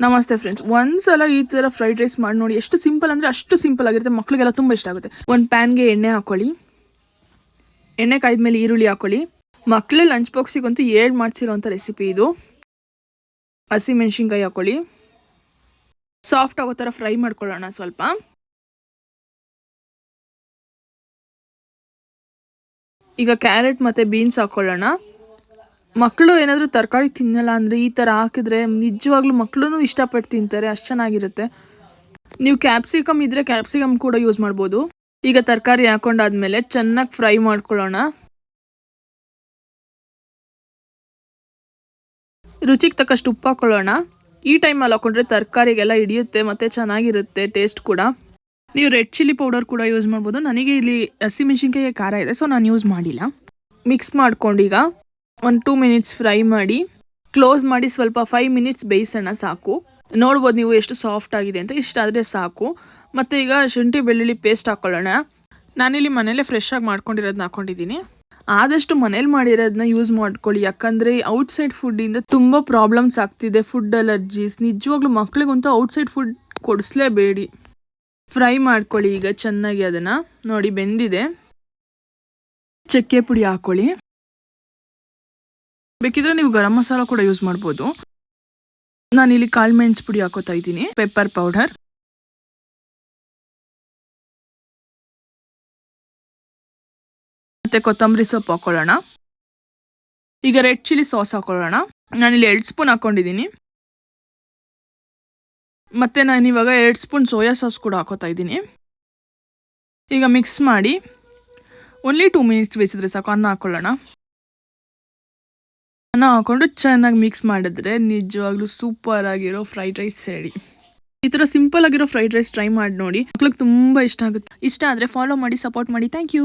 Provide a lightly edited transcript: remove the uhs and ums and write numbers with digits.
ನಮಸ್ತೆ ಫ್ರೆಂಡ್ಸ್, ಒಂದ್ಸಲ ಈ ಥರ ಫ್ರೈಡ್ ರೈಸ್ ಮಾಡಿ ನೋಡಿ. ಎಷ್ಟು ಸಿಂಪಲ್ ಅಂದರೆ ಅಷ್ಟು ಸಿಂಪಲ್ ಆಗಿರುತ್ತೆ. ಮಕ್ಕಳಿಗೆಲ್ಲ ತುಂಬ ಇಷ್ಟ ಆಗುತ್ತೆ. ಒಂದು ಪ್ಯಾನ್ಗೆ ಎಣ್ಣೆ ಹಾಕೊಳ್ಳಿ. ಎಣ್ಣೆ ಕಾಯ್ದ್ಮೇಲೆ ಈರುಳ್ಳಿ ಹಾಕೊಳ್ಳಿ. ಮಕ್ಕಳು ಲಂಚ್ ಬಾಕ್ಸಿಗಂತೂ ಮಾಡಿಸಿರೋಂಥ ರೆಸಿಪಿ ಇದು. ಹಸಿಮೆಣ್ಸಿನ್ಕಾಯಿ ಹಾಕೊಳ್ಳಿ. ಸಾಫ್ಟ್ ಆಗೋ ಥರ ಫ್ರೈ ಮಾಡ್ಕೊಳ್ಳೋಣ ಸ್ವಲ್ಪ. ಈಗ ಕ್ಯಾರೆಟ್ ಮತ್ತು ಬೀನ್ಸ್ ಹಾಕೊಳ್ಳೋಣ. ಮಕ್ಕಳು ಏನಾದರೂ ತರಕಾರಿ ತಿನ್ನಲ್ಲ ಅಂದರೆ ಈ ಥರ ಹಾಕಿದ್ರೆ ನಿಜವಾಗ್ಲೂ ಮಕ್ಕಳು ಇಷ್ಟಪಟ್ಟು ತಿಂತಾರೆ. ಅಷ್ಟು ಚೆನ್ನಾಗಿರುತ್ತೆ. ನೀವು ಕ್ಯಾಪ್ಸಿಕಮ್ ಇದ್ದರೆ ಕ್ಯಾಪ್ಸಿಕಮ್ ಕೂಡ ಯೂಸ್ ಮಾಡ್ಬೋದು. ಈಗ ತರಕಾರಿ ಹಾಕೊಂಡಾದ್ಮೇಲೆ ಚೆನ್ನಾಗಿ ಫ್ರೈ ಮಾಡ್ಕೊಳ್ಳೋಣ. ರುಚಿಗೆ ತಕ್ಕಷ್ಟು ಉಪ್ಪು ಹಾಕೊಳ್ಳೋಣ. ಈ ಟೈಮಲ್ಲಿ ಹಾಕೊಂಡ್ರೆ ತರಕಾರಿಗೆಲ್ಲ ಹಿಡಿಯುತ್ತೆ ಮತ್ತು ಚೆನ್ನಾಗಿರುತ್ತೆ ಟೇಸ್ಟ್ ಕೂಡ. ನೀವು ರೆಡ್ ಚಿಲ್ಲಿ ಪೌಡರ್ ಕೂಡ ಯೂಸ್ ಮಾಡ್ಬೋದು. ನನಗೆ ಇಲ್ಲಿ ಹಸಿಮೆಣ್ಸಿನ್ಕಾಯಿ ಖಾರ ಇದೆ, ಸೊ ನಾನು ಯೂಸ್ ಮಾಡಿಲ್ಲ. ಮಿಕ್ಸ್ ಮಾಡ್ಕೊಂಡೀಗ ಒಂದು 2 ಮಿನಿಟ್ಸ್ ಫ್ರೈ ಮಾಡಿ ಕ್ಲೋಸ್ ಮಾಡಿ ಸ್ವಲ್ಪ 5 ಮಿನಿಟ್ಸ್ ಬೇಯಿಸೋಣ ಸಾಕು. ನೋಡ್ಬೋದು ನೀವು ಎಷ್ಟು ಸಾಫ್ಟ್ ಆಗಿದೆ ಅಂತ. ಇಷ್ಟಾದರೆ ಸಾಕು. ಮತ್ತು ಈಗ ಶುಂಠಿ ಬೆಳ್ಳುಳ್ಳಿ ಪೇಸ್ಟ್ ಹಾಕ್ಕೊಳ್ಳೋಣ. ನಾನಿಲ್ಲಿ ಮನೇಲೇ ಫ್ರೆಶ್ ಆಗಿ ಮಾಡ್ಕೊಂಡಿರೋದನ್ನ ಹಾಕ್ಕೊಂಡಿದ್ದೀನಿ. ಆದಷ್ಟು ಮನೇಲಿ ಮಾಡಿರೋದನ್ನ ಯೂಸ್ ಮಾಡ್ಕೊಳ್ಳಿ. ಯಾಕಂದರೆ ಔಟ್ಸೈಡ್ ಫುಡ್ಡಿಂದ ತುಂಬ ಪ್ರಾಬ್ಲಮ್ಸ್ ಆಗ್ತಿದೆ. Food allergies. ನಿಜವಾಗ್ಲೂ ಮಕ್ಳಿಗಂತೂ ಔಟ್ಸೈಡ್ ಫುಡ್ ಕೊಡಿಸ್ಲೇಬೇಡಿ. ಫ್ರೈ ಮಾಡ್ಕೊಳ್ಳಿ ಈಗ ಚೆನ್ನಾಗಿ. ಅದನ್ನು ನೋಡಿ ಬೆಂದಿದೆ. ಚಕ್ಕೆ ಪುಡಿ ಹಾಕ್ಕೊಳ್ಳಿ. ಬೇಕಿದ್ರೆ ನೀವು ಗರಂ ಮಸಾಲ ಕೂಡ ಯೂಸ್ ಮಾಡ್ಬೋದು. ನಾನಿಲ್ಲಿ ಕಾಳು ಮೆಣಸು ಪುಡಿ ಹಾಕೋತಾ ಇದ್ದೀನಿ. ಪೆಪ್ಪರ್ ಪೌಡರ್, ಮತ್ತು ಕೊತ್ತಂಬರಿ ಸೊಪ್ಪು ಹಾಕೊಳ್ಳೋಣ. ಈಗ ರೆಡ್ ಚಿಲ್ಲಿ ಸಾಸ್ ಹಾಕೊಳ್ಳೋಣ. ನಾನಿಲ್ಲಿ 2 ಸ್ಪೂನ್ ಹಾಕ್ಕೊಂಡಿದ್ದೀನಿ. ಮತ್ತು ನಾನಿವಾಗ 2 ಸ್ಪೂನ್ ಸೋಯಾ ಸಾಸ್ ಕೂಡ ಹಾಕೋತಾ ಇದ್ದೀನಿ. ಈಗ ಮಿಕ್ಸ್ ಮಾಡಿ ಓನ್ಲಿ 2 ಮಿನಿಟ್ಸ್ ಬೇಯಿಸಿದ್ರೆ ಸಾಕು. ಅನ್ನ ಹಾಕ್ಕೊಳ್ಳೋಣ. ಅನ್ನ ಹಾಕ್ಕೊಂಡು ಚೆನ್ನಾಗಿ ಮಿಕ್ಸ್ ಮಾಡಿದ್ರೆ ನಿಜವಾಗ್ಲೂ ಸೂಪರ್ ಆಗಿರೋ ಫ್ರೈಡ್ ರೈಸ್ ರೆಡಿ. ಈ ಥರ ಸಿಂಪಲ್ ಆಗಿರೋ ಫ್ರೈಡ್ ರೈಸ್ ಟ್ರೈ ಮಾಡಿ ನೋಡಿ. ಮಕ್ಳಿಗೆ ತುಂಬ ಇಷ್ಟ ಆಗುತ್ತೆ. ಇಷ್ಟ ಆದರೆ ಫಾಲೋ ಮಾಡಿ, ಸಪೋರ್ಟ್ ಮಾಡಿ. Thank you.